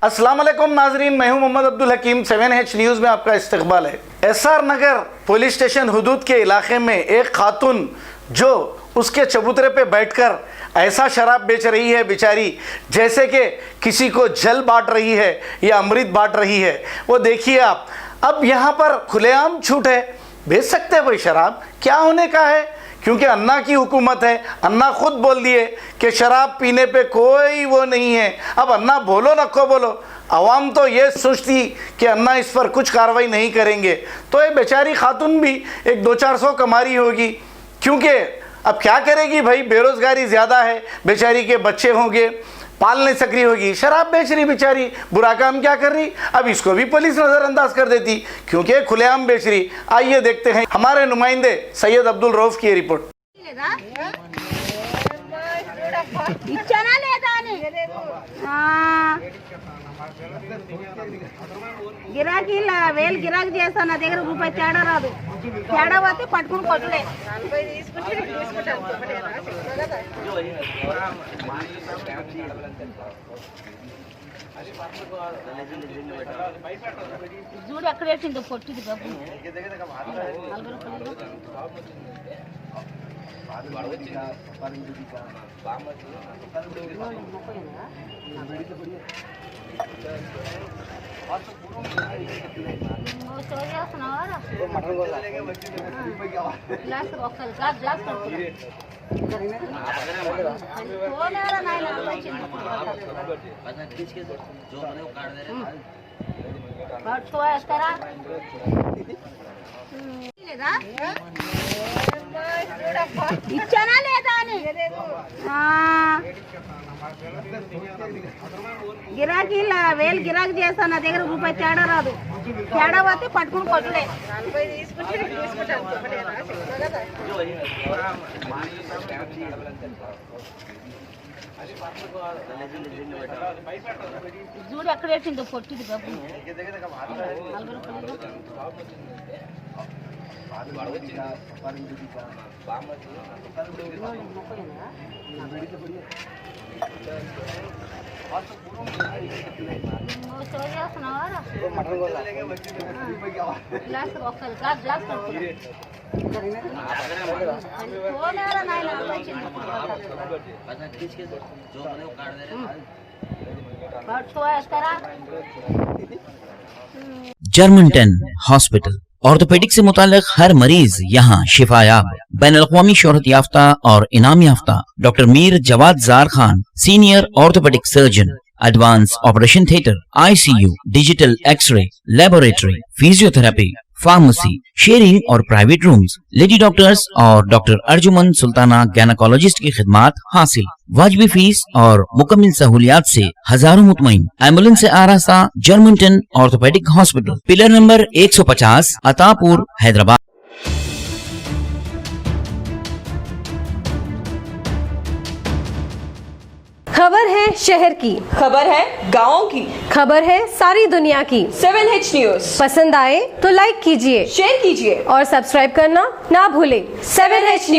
अस्सलाम वालेकुम नाजरीन, मैं हूं मोहम्मद अब्दुल हकीम। 7H न्यूज़ में आपका इस्तकबाल है। एसआर नगर पुलिस स्टेशन हुदूद के इलाके में एक खातून जो उसके चबूतरे पे बैठकर ऐसा शराब बेच रही है बेचारी, जैसे कि किसी को जल बांट रही है या अमृत बांट रही है। वो देखिए आप, अब यहाँ पर खुलेआम छूट है, बेच सकते हैं भाई शराब, क्या होने का है, क्योंकि अन्ना की हुकूमत है। अन्ना खुद बोल दिए कि शराब पीने पे कोई वो नहीं है। अब अन्ना बोलो नको बोलो, अवाम तो ये सोचती कि अन्ना इस पर कुछ कार्रवाई नहीं करेंगे, तो ये बेचारी खातून भी एक 200-400 कमा रही होगी, क्योंकि अब क्या करेगी भाई, बेरोज़गारी ज़्यादा है, बेचारी के बच्चे होंगे, पाल नहीं सक रही होगी, शराब बेच रही बेचारी, बुरा काम क्या कर रही। अब इसको भी पुलिस नज़रअंदाज कर देती क्योंकि खुलेआम बेच रही। आइए देखते हैं हमारे नुमाइंदे सैयद अब्दुल रऊफ की रिपोर्ट। గిరాకీ వేలు గిరాకీ చేస్తా, నా దగ్గర రూపాయి తేడా రాదు. తేడా పోతే పట్టుకుని కొట్టలే. చూడు ఎక్కడ వేసిందో పొట్టిది గబ్బు. ఇచ్చానా లేదా అని గిరాకీ వేలు గిరాకీ చేస్తా, నా దగ్గర రూపాయి తేడా రాదు. తేడా పోతే పట్టుకుని కొట్టలే. చూడు ఎక్కడ వేసిందో పొట్టిది గబ్బు. जर्मनटन हॉस्पिटल ऑर्थोपेडिक से मुताल्लिक हर मरीज यहाँ शिफायाब। बैनुल-अक़वामी शोहरत याफ्ता और इनाम याफ्ता doctor Mir Jawad Zar Khan, senior orthopedic surgeon, advance operation theatre, ICU, digital x-ray, laboratory, physiotherapy, pharmacy, sharing और प्राइवेट रूम्स, लेडी डॉक्टर्स और डॉक्टर अर्जुमन सुल्ताना गैनकोलॉजिस्ट की खिदमात हासिल। वाजबी फीस और मुकम्मल सहूलियात से हजारों मुतमईन। एम्बुलेंस से आरास्ता Germanton orthopedic hospital, pillar number 150, Attapur, Hyderabad. खबर है शहर की, खबर है गाँव की, खबर है सारी दुनिया की। 7H न्यूज़ पसंद आए तो लाइक कीजिए, शेयर कीजिए और सब्सक्राइब करना ना भूलें। 7H news.